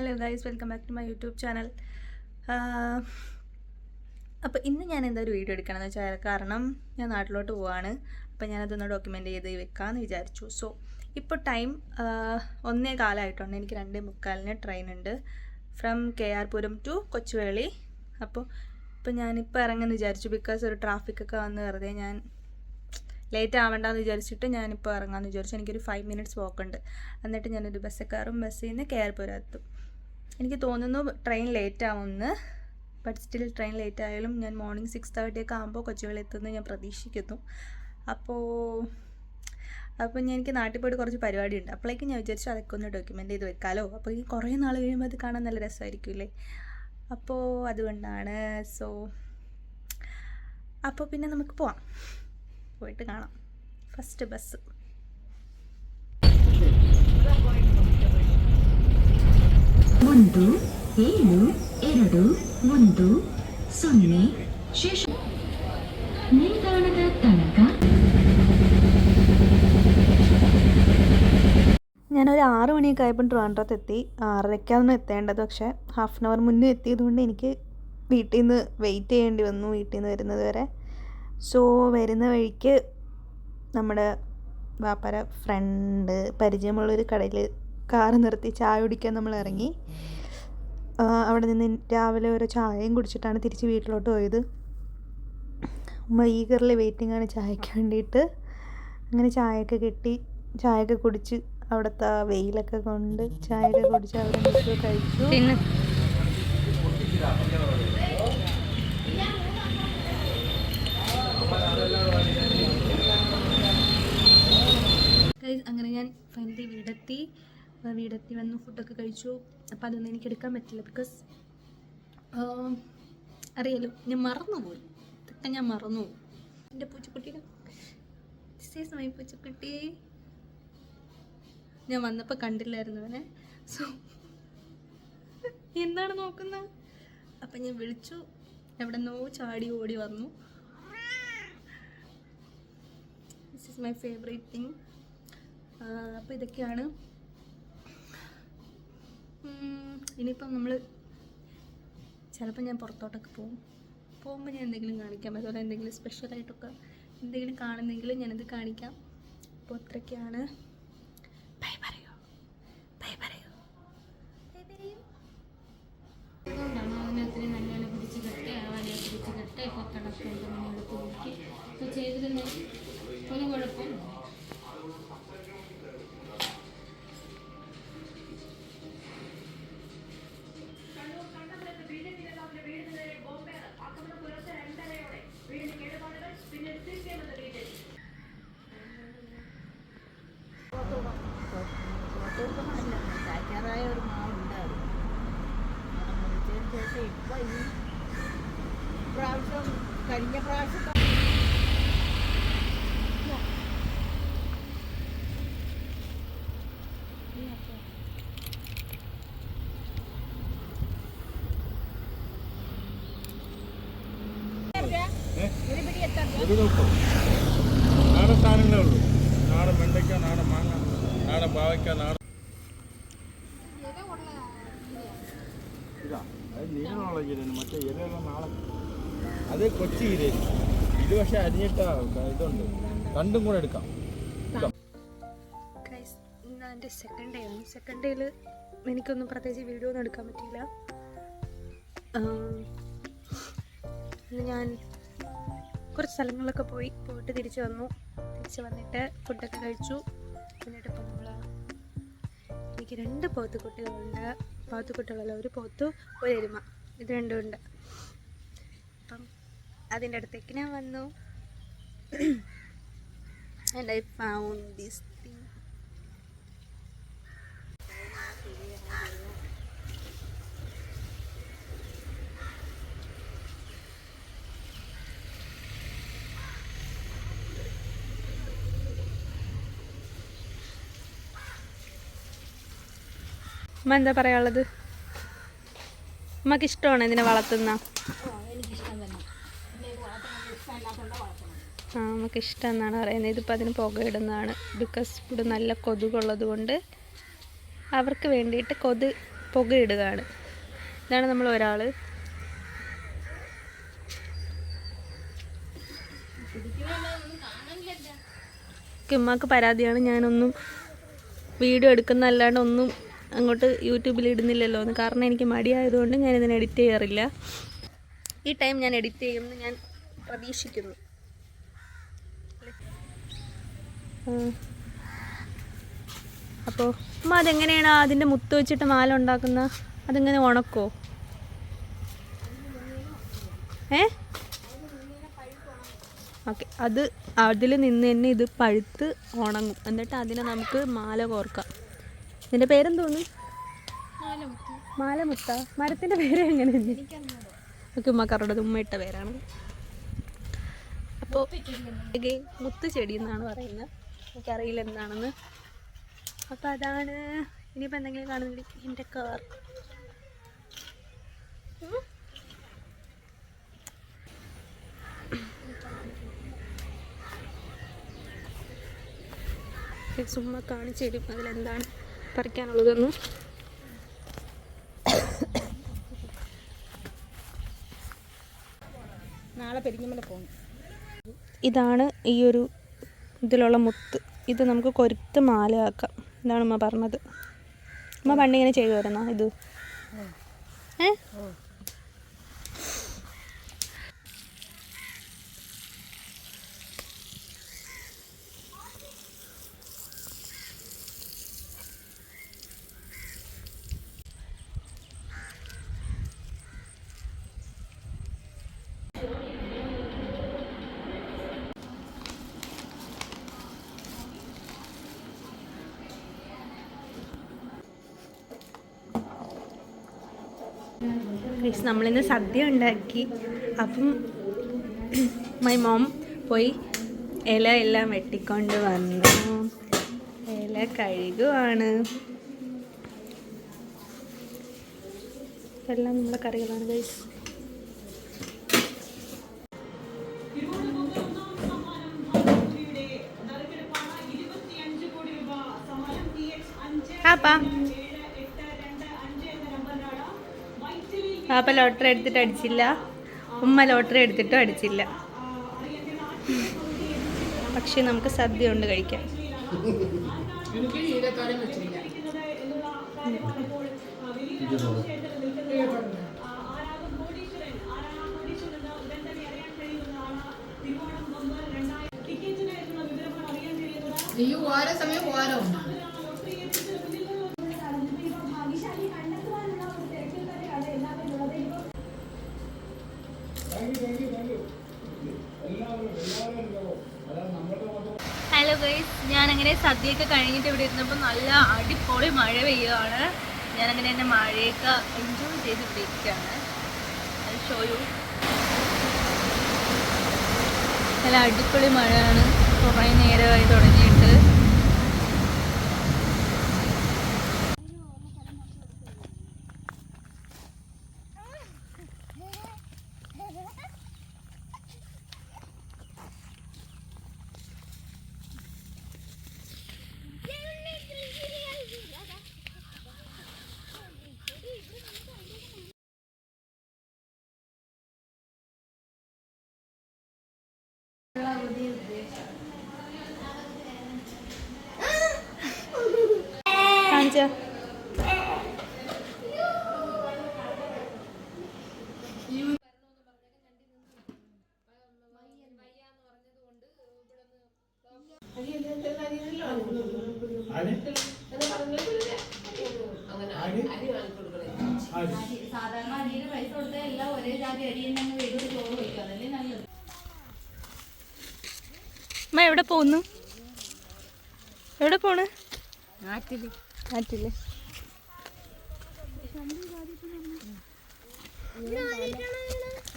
Hello guys, welcome back to my YouTube channel. അപ്പോൾ ഇന്ന് ഞാൻ എന്താ ഒരു വീഡിയോ എടുക്കണമെന്ന് വെച്ചാൽ കാരണം ഞാൻ നാട്ടിലോട്ട് പോവാണ്. അപ്പോൾ ഞാനതൊന്ന് ഡോക്യുമെൻ്റ് ചെയ്ത് വെക്കാമെന്ന് വിചാരിച്ചു. സോ ഇപ്പോൾ ടൈം 1:15 എനിക്ക് 2:45 ട്രെയിൻ ഉണ്ട് from KR Puram to Kochuveli. അപ്പോൾ ഞാനിപ്പോൾ ഇറങ്ങുമെന്ന് വിചാരിച്ചു. ബിക്കോസ് ഒരു ട്രാഫിക്കൊക്കെ വന്ന് വെറുതെ ഞാൻ ലേറ്റ് ആവേണ്ടെന്ന് വിചാരിച്ചിട്ട് ഞാനിപ്പോൾ ഇറങ്ങാമെന്ന് വിചാരിച്ചു. എനിക്കൊരു 5 minutes വാക്കുണ്ട്. എന്നിട്ട് ഞാനൊരു ബസ്സിൽ കയറും. ബസ്സിൽ നിന്ന് KR പുരം എത്തും. എനിക്ക് തോന്നുന്നു ട്രെയിൻ ലേറ്റ് ആവുമെന്ന്. ബട്ട് സ്റ്റിൽ ട്രെയിൻ ലേറ്റ് ആയാലും ഞാൻ മോർണിംഗ് 6:30 ഒക്കെ ആകുമ്പോൾ കൊച്ചുവേളി എത്തുമെന്ന് ഞാൻ പ്രതീക്ഷിക്കുന്നു. അപ്പോൾ എനിക്ക് നാട്ടിൽ പോയിട്ട് കുറച്ച് പരിപാടിയുണ്ട്. അപ്പോഴേക്കും ഞാൻ വിചാരിച്ചു അതൊക്കെ ഒന്ന് ഡോക്യുമെൻ്റ് ചെയ്ത് വെക്കാമല്ലോ. അപ്പോൾ ഈ കുറേ നാൾ കഴിയുമ്പോൾ അത് കാണാൻ നല്ല രസമായിരിക്കില്ലേ. അപ്പോൾ അതുകൊണ്ടാണ്. അപ്പോൾ പിന്നെ നമുക്ക് പോയിട്ട് കാണാം. First bus. ಒಂದು 7 2 1 0 ಶೇಷ ನಿಲ್ದಾಣದ ತನಕ. ഞാനൊരു 6 മണിയൊക്കെ ആയപ്പോൾ ട്രിവാൻഡ്രത്ത് എത്തി. 6:30 എത്തേണ്ടത്, പക്ഷേ ഹാഫ് ആൻ അവർ മുന്നേ എത്തിയതുകൊണ്ട് എനിക്ക് വീട്ടിൽ നിന്ന് വെയിറ്റ് ചെയ്യേണ്ടി വന്നു, വീട്ടിൽ നിന്ന് വരുന്നത് വരെ. സോ വരുന്ന വഴിക്ക് നമ്മുടെ വാപ്പാര ഫ്രണ്ട് പരിചയമുള്ളൊരു കടയിൽ കാറ് നിർത്തി ചായ കുടിക്കാൻ നമ്മൾ ഇറങ്ങി. അവിടെ നിന്ന് രാവിലെ ഒരു ചായയും കുടിച്ചിട്ടാണ് തിരിച്ച് വീട്ടിലോട്ട് പോയത്. ഉമ്മ ഈഗർലി വെയിറ്റിംഗ് ആണ് ചായക്ക് വേണ്ടിയിട്ട്. അങ്ങനെ ചായയൊക്കെ കിട്ടി, ചായയൊക്കെ കുടിച്ച് അവിടുത്തെ വെയിലൊക്കെ കൊണ്ട് ചായയൊക്കെ കുടിച്ച് അവിടെ നിൽക്കുക കഴിച്ചു. അങ്ങനെ ഞാൻ ഫൈനലി വീടെത്തി വന്നു, ഫുഡൊക്കെ കഴിച്ചു. അപ്പോൾ അതൊന്നും എനിക്ക് എടുക്കാൻ പറ്റില്ല. ബിക്കോസ് അറിയാലോ, ഞാൻ മറന്നുപോയി. ഇതൊക്കെ ഞാൻ മറന്നുപോയി. എൻ്റെ പൂച്ചക്കുട്ടീനെ, മൈ പൂച്ചക്കുട്ടി, ഞാൻ വന്നപ്പോൾ കണ്ടില്ലായിരുന്നു അവനെ. സോ എന്താണ് നോക്കുന്നത്? അപ്പം ഞാൻ വിളിച്ചു, എവിടെ നിന്നോ ചാടി ഓടി വന്നു. This is my favourite thing. അപ്പോൾ ഇതൊക്കെയാണ്. ഇനിയിപ്പം നമ്മൾ ചിലപ്പോൾ ഞാൻ പുറത്തോട്ടൊക്കെ പോകുമ്പോൾ ഞാൻ എന്തെങ്കിലും കാണിക്കാം. അതുപോലെ എന്തെങ്കിലും സ്പെഷ്യലായിട്ടൊക്കെ എന്തെങ്കിലും കാണുന്നെങ്കിൽ ഞാനത് കാണിക്കാം. അപ്പോൾ അത്രയ്ക്കാണ്. ബൈ പറയോ. അതുകൊണ്ടാണ് അതിനകത്തിന് നല്ലപോലെ പിടിച്ച് കെട്ടി കൊത്തടൊക്കെ ഉണ്ട് എടുത്ത് നോക്കി. അപ്പോൾ ചെയ്തിരുന്ന ഒരു കുഴപ്പം. ചായക്കാറായ ഒരു മാവുണ്ടായിരുന്നു. ശേഷം ഇപ്പം ഈ പ്രാവശ്യം കഴിഞ്ഞ പ്രാവശ്യം നാടൻ സാധനങ്ങളേ ഉള്ളൂ. നാടൻ വെണ്ടയ്ക്ക, നാടൻ മാങ്ങ, നാടൻ പാവയ്ക്ക, നാടൻ ഇതാ അത് നീളമുള്ള ചീരയാണ്. മറ്റേ ഇലയെല്ലാം നാളെ അത് കൊച്ചി ചീരയാണ്. ഇത് പക്ഷേ അരിഞ്ഞിട്ട ഇതുണ്ട്, രണ്ടും കൂടെ എടുക്കാം. ഇന്ന് എൻ്റെ സെക്കൻഡ് ഡേ ആണ്. സെക്കൻഡ് ഡേയിൽ എനിക്കൊന്നും പ്രത്യേകിച്ച് വീഡിയോ ഒന്നും എടുക്കാൻ പറ്റിയില്ല. ഞാൻ കുറച്ച് സ്ഥലങ്ങളിലൊക്കെ പോയിട്ട് തിരിച്ച് വന്നിട്ട് ഫുഡൊക്കെ കഴിച്ചു. എന്നിട്ട് ഇപ്പം എനിക്ക് 2 പോത്തുകുട്ടികളുണ്ട്. പോത്തുകുട്ടികളല്ല, ഒരു പോത്ത് ഒരു എരുമ, ഇത് രണ്ടും ഉണ്ട്. അപ്പം അതിൻ്റെ അടുത്തേക്ക് ഞാൻ വന്നു. and I found this thing. അമ്മ എന്താ പറയാനുള്ളത്? അമ്മക്ക് ഇഷ്ടമാണ് ഇതിനെ വളർത്തുന്ന? നമുക്ക് ഇഷ്ടം എന്നാണ് പറയുന്നത്. ഇതിപ്പോൾ അതിന് പുകയിടുന്നതാണ്. ബിക്കോസ് ഇവിടെ നല്ല കൊതുകുള്ളത് കൊണ്ട് അവർക്ക് വേണ്ടിയിട്ട് പുകയിടുകയാണ്. ഇതാണ് നമ്മൾ ഒരാൾ. ഉമ്മാക്ക് പരാതിയാണ് ഞാനൊന്നും വീഡിയോ എടുക്കുന്നതല്ലാണ്ട് ഒന്നും അങ്ങോട്ട് യൂട്യൂബിൽ ഇടുന്നില്ലല്ലോ എന്ന്. കാരണം എനിക്ക് മടിയായതുകൊണ്ട് ഞാനിതിനെ എഡിറ്റ് ചെയ്യാറില്ല. ഈ ടൈം ഞാൻ എഡിറ്റ് ചെയ്യുമെന്ന് ഞാൻ പ്രതീക്ഷിക്കുന്നു. അപ്പോൾ അമ്മ അതെങ്ങനെയാണ് അതിൻ്റെ മുത്ത് വെച്ചിട്ട് മാല ഉണ്ടാക്കുന്ന? അതിങ്ങനെ ഉണക്കോ? ഓക്കെ, അതിൽ നിന്ന് തന്നെ ഇത് പഴുത്ത് ഉണങ്ങും. എന്നിട്ട് അതിനെ നമുക്ക് മാല കോർക്കാം. ഇതിൻ്റെ പേരെന്തോന്നു? മാലമുത്ത. മരത്തിൻ്റെ പേര് എങ്ങനെ? ഓക്കെ, ഉമ്മക്കാരോടത് ഉമ്മ ഇട്ട പേരാണ്. അപ്പോൾ മുത്ത് ചെടി എന്നാണ് പറയുന്നത്. എനിക്കറിയില്ല എന്താണെന്ന്. അപ്പോൾ അതാണ്. ഇനിയിപ്പോൾ എന്തെങ്കിലും കാണുന്നില്ല. എൻ്റെ കാർ സുമ്മ കാണിച്ചു തരും അതിലെന്താണ് പറിക്കാനുള്ളതെന്ന്. നാളെ പെരിങ്ങമല പോകും. ഇതാണ് ഈ ഒരു ഇതിലുള്ള മുത്ത്. ഇത് നമുക്ക് കൊരുത്ത് മാലയാക്കാം. ഇതാണ് ഉമ്മ പറഞ്ഞത്. ഉമ്മ പണ്ട് ഇങ്ങനെ ചെയ്യുമായിരുന്നോ ഇത്? നമ്മളിന്ന് സദ്യ ഉണ്ടാക്കി. അപ്പം മൈ മോം പോയി ഇല എല്ലാം വെട്ടിക്കൊണ്ട് വന്നു. ഇല കഴുകുവാണ്. എല്ലാം നമ്മുടെ കറികളാണ് ഗൈസ്. പാപ്പ ലോട്ടറി എടുത്തിട്ട് അടിച്ചില്ല. ഉമ്മ ലോട്ടറി എടുത്തിട്ടും അടിച്ചില്ല. പക്ഷെ നമുക്ക് സദ്യ ഉണ്ട് കഴിക്കാൻ. ഓരോ സമയം ഓരോ ഹലോ ഗൈസ്, ഞാനങ്ങനെ സദ്യയൊക്കെ കഴിഞ്ഞിട്ട് ഇവിടെ ഇരുന്നപ്പോൾ നല്ല അടിപൊളി മഴ പെയ്യുകയാണ്. ഞാനങ്ങനെ എൻ്റെ മഴയൊക്കെ എൻജോയ് ചെയ്ത് ഇവിടെ ഇരിക്കുകയാണ്. അത് ഷോയു നല്ല അടിപൊളി മഴയാണ്. കുറേ നേരമായി തുടങ്ങിയിട്ട്. കാണിച്ച സാധാരണ അരിയുടെ പൈസ കൊടുത്താൽ എല്ലാം ഒരേ ജാതി അരി തന്നെ വേഗം ചോറ് വയ്ക്കുക. അതല്ലേ നല്ലത്. അമ്മ എവിടെ പോകുന്നു? എവിടെ പോണ്? ആറ്റില്. ആറ്റില്ലേ?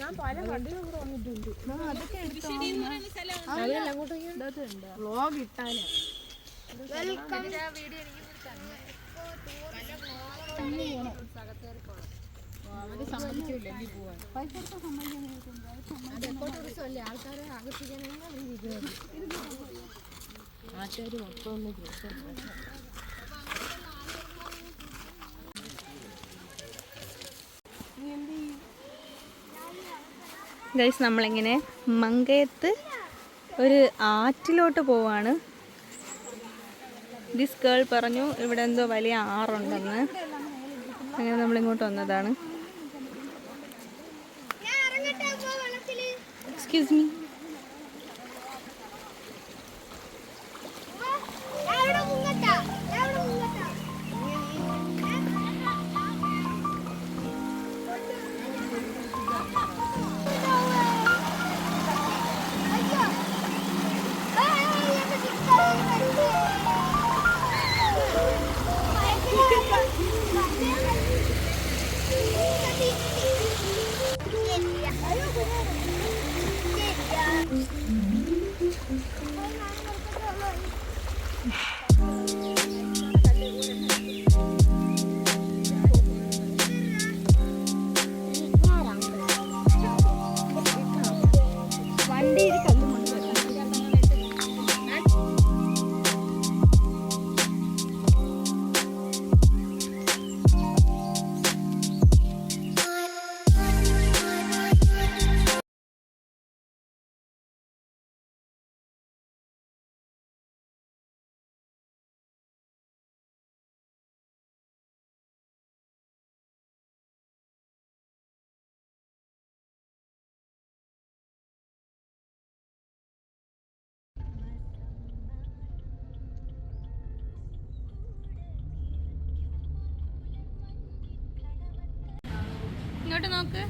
ഞാൻ പല വണ്ടിയും കൂടെ വന്നിട്ടുണ്ട്. അതൊക്കെ വ്ലോഗ് ഇട്ടാലോ? അവര് സമ്മതിക്കില്ല പോവാൻ. ആൾക്കാരെ ആകർഷിക്കാനാണ് ആൾക്കാർ മൊത്തം ഒന്ന് ഗൈസ് നമ്മളിങ്ങനെ മങ്കയത്ത് ഒരു ആറ്റിലോട്ട് പോവാണ്. ദിസ് ഗേൾ പറഞ്ഞു ഇവിടെ എന്തോ വലിയ ആറുണ്ടെന്ന്. അങ്ങനെ നമ്മളിങ്ങോട്ട് വന്നതാണ്. Excuse me. ഇങ്ങോട്ട് നോക്ക്.